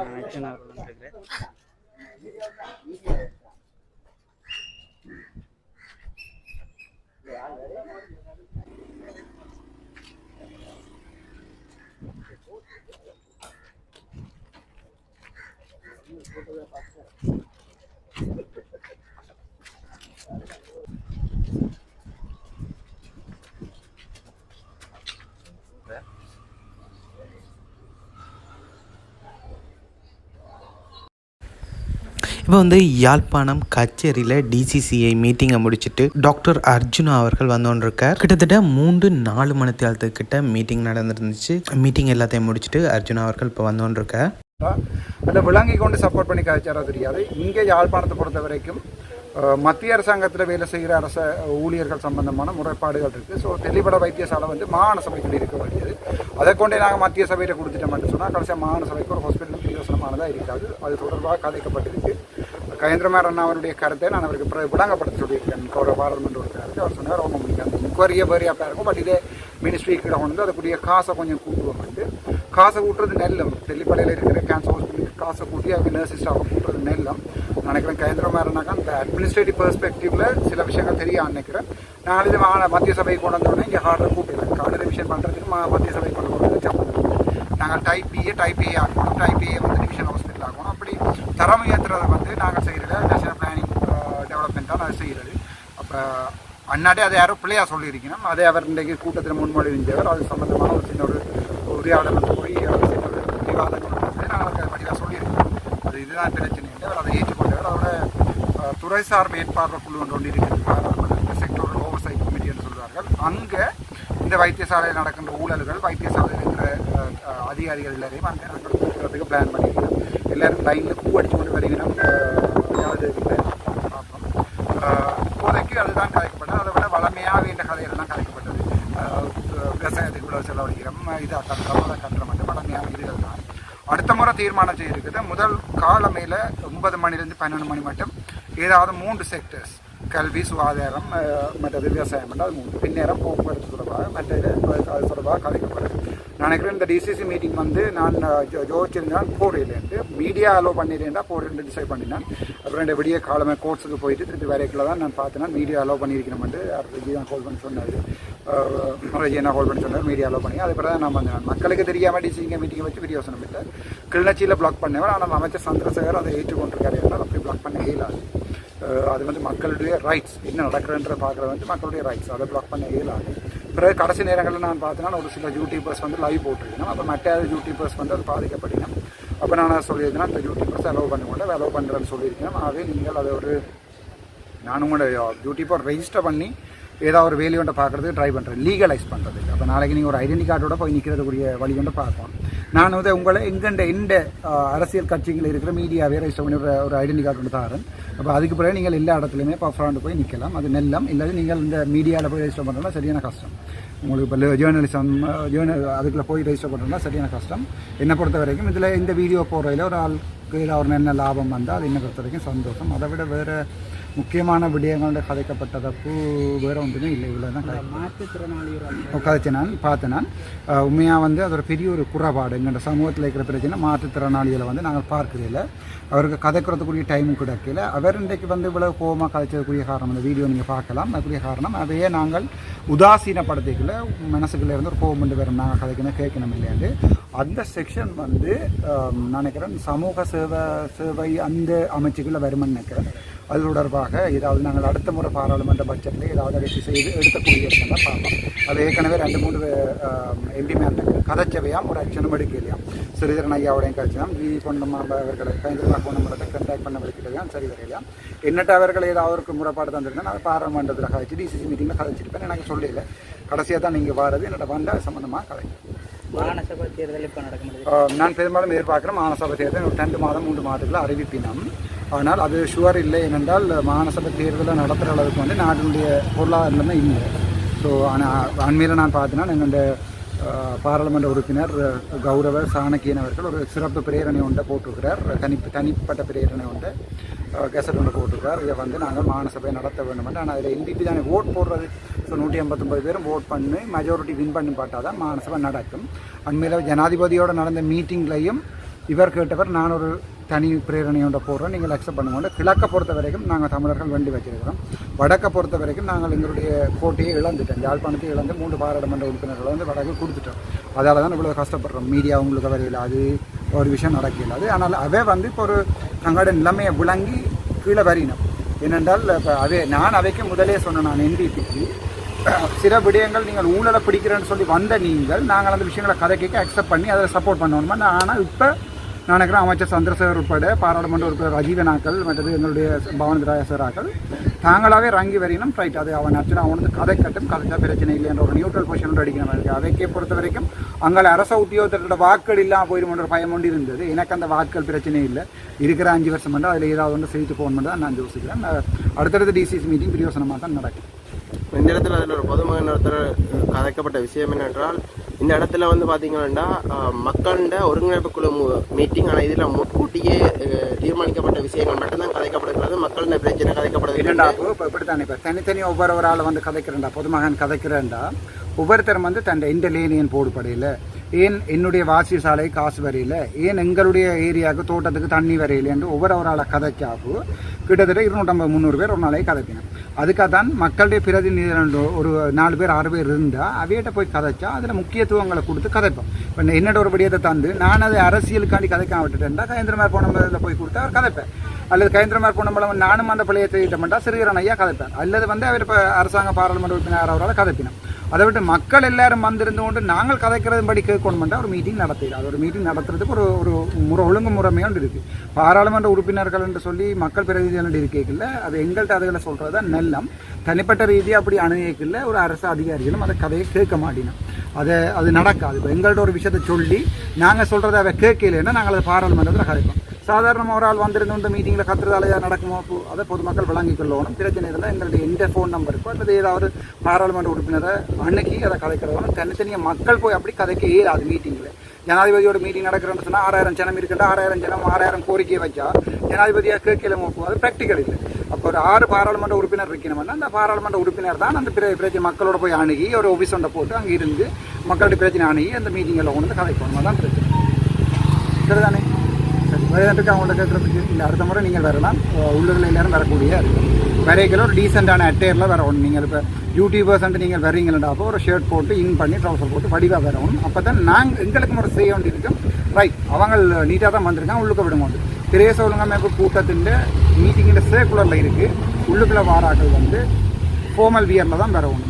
அர்ஜுன் அவர்கள் வந்திருக்கிறேன். இப்போ யாழ்ப்பாணம் கச்சேரியில் டிசிசிஐ மீட்டிங்கை முடிச்சுட்டு டாக்டர் அர்ஜுனா அவர்கள் வந்தோன்றிருக்கார். கிட்டத்தட்ட 3-4 மணி நேரத்துக்கிட்ட மீட்டிங் நடந்துருந்துச்சு. மீட்டிங் எல்லாத்தையும் முடிச்சுட்டு அர்ஜுனா அவர்கள் இப்போ வந்தோன்றிருக்கார். அதை விளங்கி கொண்டு சப்போர்ட் பண்ணி காய்ச்சாரா தெரியாது. இங்கே யாழ்ப்பாணத்தை பொறுத்த வரைக்கும் மத்திய அரசாங்கத்தில் வேலை செய்கிற ஊழியர்கள் சம்பந்தமான முறைப்பாடுகள் இருக்குது. ஸோ தெளிவட வைத்தியசாலை மாகாண சபைக்கு இருக்க வேண்டியது. அதை கொண்டே நாங்கள் மத்திய சபையில் கொடுத்துட்டோம்னு சொன்னால் கடைசியாக மாகாண சபைக்கு ஒரு ஹாஸ்பிட்டல் பிரயோசனமானதாக இருக்காது. அது தொடர்பாக கதைக்கப்பட்டிருக்கு. கஜேந்திரமார் அண்ணா அவருடைய கருத்தை நான் அவருக்கு விளங்கப்படுத்த சொல்லியிருக்கேன். ஒரு பாராளுமன்ற உறுப்பினருக்கு அவர் சொன்னார் ரொம்ப முடியாது இன்கொயரியே வேறையாக இருக்கும். பட் இதே மினிஸ்ட்ரிக்கு அதுக்குரிய காசை கொஞ்சம் கூட்டுவோம். காசை கூட்டுறது நெல்லம். தெல்லிப்படையில் இருக்கிற கேன்சர் ஹாஸ்பிட்டலுக்கு காசை கூட்டி அதுக்கு நர்ஸ் ஸ்டாஃபை கூட்டுறது நெல்லம். நினைக்கிறேன் கஜேந்திரமார்னாக்கா அந்த அட்மினிஸ்ட்ரேட்டிவ் பெர்ஸ்பெக்டிவ்ல சில விஷயங்கள் தெரிய நினைக்கிறேன். நான் இது மத்திய சபைக்கு கொண்டு வந்தோடனே இங்கே ஹார்டர் கூப்பிடுறேன். கார்டு ரிவிஷன் பண்ணுறதுக்கு மத்திய சபைக்கு கொண்டு போகிறது சம்பந்தம். நாங்கள் டைப் ஏ ஆகணும். டைப் ஏ டிவிஷன் ஹாஸ்பிட்டல் ஆகணும். அப்படி தரம் உயர்த்துறதை நாங்கள் செய்கிறது நேஷனல் பிளானிங் டெவலப்மெண்ட்டாக அதை செய்கிறது. அப்போ அண்ணாடே அதை யாரோ பிள்ளையாக சொல்லியிருக்கணும். அதை அவர் இன்றைக்கு கூட்டத்தில் முன்மொழிந்தவர். அது சம்பந்தமான ஒரு சின்ன ஒரு உரையாடல் போய் சின்ன ஒரு விவாதங்கள் நாங்கள் படிவாக சொல்லியிருக்கோம். அது இதுதான் பிரச்சனை இல்லை. அவர் அதை ஏற்றுக்கொண்டவர். அதோட துறைசார் மேற்பார்வை குழு ஒன்று இருக்கிறது. செக்டோரல் ஓவர்சைட் கமிட்டி என்று சொல்வார்கள். அங்கே இந்த வைத்தியசாலையில் நடக்கின்ற ஊழல்கள், வைத்தியசாலையில் இருக்கிற அதிகாரிகள் எல்லாரையும் அங்கே நாங்கள் கொடுக்கறதுக்கு பிளான் பண்ணியிருக்கோம். எல்லோரும் லைனில் பூ அடித்து கொண்டு வருகிறோம். யாவது பார்ப்போம். இப்போதைக்கு அதுதான் கலைக்கப்பட்டது. அதை விட வளமையாக வேண்ட கதையெல்லாம் கலைக்கப்பட்டது. விவசாயத்துக்கு இவ்வளோ செலவழிக்கிறோம், இதை கட்டுறோம், அதை கட்டுற மட்டும் வளமையான இதுகள் தான். அடுத்த முறை தீர்மானம் செய்திருக்குது. முதல் காலமையில் 9 மணிலேருந்து 12 மணி மட்டும் ஏதாவது 3 செக்டர்ஸ், கல்வி, சுகாதாரம், மற்றது விவசாயம் அது 3. பின்னேரம் போக்குவரத்து தொடர்பாக மற்றது அது தொடர்பாக கலைக்கப்படும். நினைக்கிறேன் இந்த டிசிசி மீட்டிங் நான் யோசிச்சிருந்தான் போரிலேருந்து மீடியா அலோ பண்ணிடுறேன்டா போரிலேருந்து டிசைட் பண்ணினேன். அப்புறம் இந்த விடிய காலமே கோர்ட்ஸுக்கு போயிட்டு திருப்பி வரைக்குள்ள தான் நான் பார்த்தேன்னா மீடியா அலோ பண்ணியிருக்கணும்ட்டு ரெஜினா ஹோல்ட் பண்ணி சொன்னார். ரெஜினா ஹோல்ட் பண்ணி சொன்னார் மீடியா அலோ பண்ணி. அதுக்கப்புறம் தான் நான் வந்தேன். மக்களுக்கு தெரியாமல் டிசிங்க மீட்டிங்கை வச்சு விரியோசனம் இல்லை. கிளிநொச்சியில் பிளாக் பண்ணவர். ஆனால் அமைச்சர் சந்திரசேகர் அதை ஏற்றுக்கொண்டிருக்காரு என்றால் அப்படி பிளாக் பண்ண இயலாது. அது மக்களுடைய ரைட்ஸ். என்ன நடக்கிறன்ற பார்க்குறது மக்களுடைய ரைட்ஸ். அதை பிளாக் பண்ண இயலாது. பிறகு கடைசி நேரங்களில் நான் பார்த்தேன்னா ஒரு சில யூடியூபர்ஸ் லைவ் போட்டிருக்கணும். அப்போ மற்ற யூடியூபர்ஸ் அது பாதிக்கப்பட்டீங்க. அப்போ நான் சொல்லியிருந்தேன்னா அந்த யூடியூபர்ஸ் அலோவ் பண்ணிக்கொண்டு அலோவ் பண்ணுறேன்னு சொல்லியிருக்கேன். ஆகவே நீங்கள் அதை நான் உங்களோட யூடியூபர் ரெஜிஸ்டர் பண்ணி ஏதாவது ஒரு வேலையை ஒன்றை பார்க்குறதுக்கு ட்ரை பண்ணுறேன், லீகலைஸ் பண்ணுறதுக்கு. அப்போ நாளைக்கு நீங்கள் ஒரு ஐடென்டி கார்டோட போய் நிற்கிறதுக்குரிய வழி கொண்டு பார்ப்போம். நான் உங்களை எந்த அரசியல் கட்சிகள் இருக்கிற மீடியாவே ரெஜிஸ்டர் பண்ணி ஒரு ஐடென்டி கார்டு ஒன்று தாரேன். அப்போ அதுக்கு பிறகு நீங்கள் எல்லா இடத்துலையுமே பஃப்ராண்டு போய் நிற்கலாம். அது நெல்லம் இல்லாது நீங்கள் இந்த மீடியாவில் போய் ரெஜிஸ்டர் பண்ணுறதுனா சரியான கஷ்டம். உங்களுக்கு இப்போ ஜேர்னலிசம் அதுக்குள்ளே போய் ரெஜிஸ்டர் பண்ணுறதுனா சரியான கஷ்டம். என்னை பொறுத்த வரைக்கும் இதில் இந்த வீடியோ போடுறதில் ஒரு ஆளுக்கு ஏதாவது ஒரு நல்ல லாபம் வந்தால் அது என்னை பொறுத்த வரைக்கும் சந்தோஷம். அதை விட வேறு முக்கியமான விடயங்களோட கதைக்கப்பட்டதப்பு வேறு ஒன்றுமே இல்லை. இவ்வளோ தான் கதைச்சு நான் பார்த்தேன். நான் உண்மையாக அது ஒரு பெரிய ஒரு குறைபாடு. எங்களோட சமூகத்தில் இருக்கிற பிரச்சனை மாற்றுத்திறனாளிகளை நாங்கள் பார்க்கிறதில்ல. அவருக்கு கதைக்கிறதுக்குரிய டைமும் கிடைக்கல. அவர் இன்றைக்கு இவ்வளவு கோபமாக கதைச்சதுக்குரிய காரணம் அந்த வீடியோ நீங்கள் பார்க்கலாம். அதுக்குரிய காரணம் அதையே நாங்கள் உதாசீனப்படுத்திக்கல. மனசுக்குள்ளே இருந்து ஒரு கோபம் கொண்டு வரும். நாங்கள் கதைக்கணும் கேட்கணும் இல்லையாண்டு அந்த செக்ஷன் நினைக்கிறேன் சமூக சேவை அந்த அமைச்சுக்குள்ளே வருமென்னு நினைக்கிறேன். அது தொடர்பாக ஏதாவது நாங்கள் அடுத்த முறை பாராளுமன்ற பட்ஜெட்டில் ஏதாவது எடுத்து செய்து எடுக்கக்கூடிய விஷயம் பார்ப்போம். அது ஏற்கனவே 2-3 எம்பி மேலே கதைச்சவையாம் ஒரு ஆக்ஷனும் எடுக்கலையாம். ஸ்ரீதரன் ஐயாவுடையும் கழிச்சாம் வி பொன்னம்மா அவர்களை கலைஞர்களாக பொன்னம்பலத்தை கண்டாக்ட் பண்ண வரைக்கும் சரி வரையிலாம். என்னட்ட அவர்கள் ஏதாவது ஒரு முறைப்பாடு தந்திருந்தேன். நான் பாராளுமன்றத்தில் கதைச்சி டிசிசி மீட்டிங்கில் கதைச்சிருப்பேன். எனக்கு சொல்லல. கடைசியாக தான் நீங்கள் வாரது என்னோட வந்தால் சம்மந்தமாக கதைக்கும். மாகாணசபை தேர்தல் இப்போ நடக்கும். நான் பெரும்பாலும் எதிர்பார்க்குறேன் மாகாணசபை தேர்தல் ஒரு 2 மாதம் 3 மாதத்துக்குள்ள அறிவிப்பினம். ஆனால் அது ஷுவர் இல்லை. ஏனென்றால் மாகாணசபை தேர்தலை நடத்துகிற அளவுக்கு நாட்டினுடைய பொருளாதாரமே இல்லை. ஸோ ஆனால் அண்மையில் நான் பார்த்தேன்னா எங்களுடைய பாராளுமன்ற உறுப்பினர் கௌரவ சாணக்கியன் அவர்கள் ஒரு சிறப்பு பிரேரணை ஒன்றை போட்டிருக்கிறார். தனிப்பட்ட பிரேரணை ஒன்றை கெசட் ஒன்று போட்டிருக்கிறார். இதை நாங்கள் மாகாணசபையை நடத்த வேண்டும். ஆனால் அதில் எம்பிபி தானே ஓட் போடுறது. ஸோ 189 பேரும் ஓட் பண்ணி மெஜாரிட்டி வின் பண்ணி பார்த்தா தான் மாகாணசபை நடக்கும். அண்மையில் ஜனாதிபதியோடு நடந்த மீட்டிங்லையும் இவர் கேட்டவர் நான் ஒரு தனி பிரேரணையோட போடுறோம், நீங்கள் அக்செப்ட் பண்ணுவோம். கிழக்க பொறுத்த வரைக்கும் நாங்கள் தமிழர்கள் வேண்டி வச்சிருக்கிறோம். வடக்கை பொறுத்த வரைக்கும் நாங்கள் எங்களுடைய கோட்டையை இழந்துட்டோம். யாழ்ப்பாணத்தை இழந்து 3 பாராளுமன்ற உறுப்பினர்களை வந்து வடக்கு கொடுத்துட்டோம். அதால் தான் இவ்வளோ கஷ்டப்படுறோம். மீடியா உங்களுக்கு வரையில் அது ஒரு விஷயம் நடக்கலாது. ஆனால் அவை வந்து இப்போ ஒரு தங்களோட நிலைமையை விளங்கி கீழே வரினோம். ஏனென்றால் இப்போ நான் அவைக்கு முதலே சொன்னேன், நான் NDPக்கு சில விடயங்கள் நீங்கள் ஊழலை பிடிக்கிறேன்னு சொல்லி வந்த நாங்கள் அந்த விஷயங்களை கதை கேட்க அக்செப்ட் பண்ணி அதை சப்போர்ட் பண்ணணுமா. ஆனால் இப்போ நான் நினைக்கிறேன் அமைச்சர் சந்திரசேகர் உட்பட பாராளுமன்ற உறுப்பினர் ரஜீவனாக்கள் மற்றது எங்களுடைய பவனராஜராக்கள் தாங்களாகவே இறங்கி வரையினும் ரைட். அது அவன் அர்ச்சனா அவனுக்கு கதை கட்டும் கதைச்சா பிரச்சனை இல்லை என்ற ஒரு நியூட்ரல் பொசிஷனோடு அடிக்கிற மாதிரி இருக்குது. அதைக்கே பொறுத்த வரைக்கும் அங்கே அரச உத்தியோகத்தோட வாக்குகள் இல்லாமல் போயிடுமன்ற பயம் ஒன்று இருந்தது. எனக்கு அந்த வாக்குகள் பிரச்சனை இல்லை. இருக்கிற 5 வருஷம் மட்டும் அதில் ஏதாவது ஒன்று செய்து போகணும் தான் நான் யோசிக்கிறேன். அடுத்தடுத்த டிசிசி மீட்டிங் பிரியோசனமாக தான் நடக்கும். இந்த இடத்துல அதில் ஒரு பொதுமகன் ஒருத்தர் கதைக்கப்பட்ட விஷயம் என்னென்றால், இந்த இடத்துல வந்து பார்த்தீங்கன்னா மக்களோட ஒருங்கிணைப்பு குழு மீட்டிங், ஆனால் இதில் முன்கூட்டியே தீர்மானிக்கப்பட்ட விஷயங்கள் மட்டும்தான் கதைக்கப்படுகிறது. மக்களோட பிரச்சனை கதைக்கப்படுது இல்லைண்டா. இப்போ இப்படித்தானே இப்போ தனித்தனி ஒவ்வொரு ஆள் வந்து கதைக்கிறேன்டா, பொதுமகன் கதைக்கிறேன்டா. ஒவ்வொருத்தரும் வந்து தன் எந்த லேனியன் போடுபடையில், ஏன் என்னுடைய வாசி சாலை காசு வரையில், ஏன் எங்களுடைய ஏரியாவுக்கு தோட்டத்துக்கு தண்ணி வரையில் என்று ஒவ்வொரு ஆளை கதைச்சாப்பு கிட்டத்தட்ட 250-300 பேர் ஒரு நாளைக்கு கதைக்கணும். அதுக்காக தான் மக்களுடைய பிரதிநிதிகள் ஒரு 4 பேர் 6 பேர் இருந்தால் அவையிட்ட போய் கதைச்சா அதில் முக்கியத்துவங்களை கொடுத்து கதைப்போம். இப்போ என்னோட ஒரு படியத்தை தந்து நான் அதை அரசியலுக்காண்டி கதைக்காம விட்டுட்டேன்டா கயந்திரமார் போனம்பலத்தில் போய் கொடுத்து அவர் கதைப்பேன். அல்லது கயந்திரமார் போனம்பலம் நானும் அந்த பழைய திட்டமிட்டா சிறுகிரன் ஐயா கதைப்பேன். அல்லது வந்து அவர் இப்போ அரசாங்க பாராளுமன்ற உறுப்பினர் அவரால் கதைப்பினோம். அதை விட்டு மக்கள் எல்லாரும் வந்திருந்து கொண்டு நாங்கள் கதைக்கிறது படி கேட்கணுமெண்டா ஒரு மீட்டிங் நடத்திடு. அது ஒரு மீட்டிங் நடத்துறதுக்கு ஒரு ஒழுங்கு முறைமையோடு இருக்குது. பாராளுமன்ற உறுப்பினர்கள் என்று சொல்லி மக்கள் பிரதிநிதிகள் இருக்கைக்குள்ள அது எங்கள்கிட்ட அதுகளை சொல்கிறது தான் நெல்லம். தனிப்பட்ட ரீதியாக அப்படி அணுகிக்கல ஒரு அரசு அதிகாரிகளும் அதை கதையை கேட்க மாட்டினோம். அது நடக்காது. இப்போ எங்கள்கிட்ட ஒரு விஷயத்தை சொல்லி நாங்கள் சொல்கிறத அதை கேட்கலைன்னா நாங்கள் அதை பாராளுமன்றத்தில் கதைப்போம். சாதாரண ஒரு ஆள் வந்திருந்து இந்த மீட்டிங்கில் கத்துறதால நடக்குமோ அதை பொதுமக்கள் வழங்கிக் கொள்ளணும். பிரச்சனை இருந்தால் எங்களுடைய எந்த ஃபோன் நம்பருக்கோ அல்லது ஏதாவது பாராளுமன்ற உறுப்பினரை அன்னைக்கு அதை கதைக்கிறவங்க தனித்தனியாக மக்கள் போய் அப்படி கதைக்க ஏறாது. மீட்டிங்கில் ஜனாதிபதியோட மீட்டிங் நடக்கிறேன்னு சொன்னால் 6000 ஜனம் இருக்குன்னா 6000 ஜனம் 6000 கோரிக்கையை வச்சா ஜனாதிபதியாக கேட்கல போகும். அது ப்ராக்டிக்கல் இல்லை. அப்போ ஒரு 6 பாராளுமன்ற உறுப்பினர் இருக்கணும்னா அந்த பாராளுமன்ற உறுப்பினர் தான் அந்த பிரச்சனை மக்களோட போய் அணுகி ஒரு ஆஃபீஸ் ஒன்றை போட்டு அங்கே இருந்து மக்களுடைய பிரச்சனை அணுகி அந்த மீட்டிங்கில் கொண்டு கதைக்கணும். அதான் பிரச்சனை. சரிதானே? சரி, வேறதுக்கு அவங்கள்ட்ட கேட்குறதுக்கு இல்லை. அடுத்த முறை நீங்கள் வரலாம். உள்ளூரில் எல்லாரும் வரக்கூடிய இருக்கும். வரைகளை ஒரு டீசெண்டான அட்டையரில் வரணும். நீங்கள் இப்போ யூடியூபர்ஸ் நீங்கள் வரீங்களா அப்போ ஒரு ஷர்ட் போட்டு இன் பண்ணி ட்ரௌசர் போட்டு வடிவாக வரணும். அப்போ தான் நாங்கள் எங்களுக்கு முறை செய்ய வேண்டியிருக்கோம். ரைட், அவங்க நீட்டாக தான் வந்திருக்காங்க. உள்ளுக்க விடும்போது பிரேச ஒழுங்கமைப்பு கூட்டத்தின் மீட்டிங்கில் சர்க்குலரில் இருக்குது. உள்ளுக்குள்ள வாராக்கள் வந்து ஃபார்மல் வியரில் தான் வரணும்.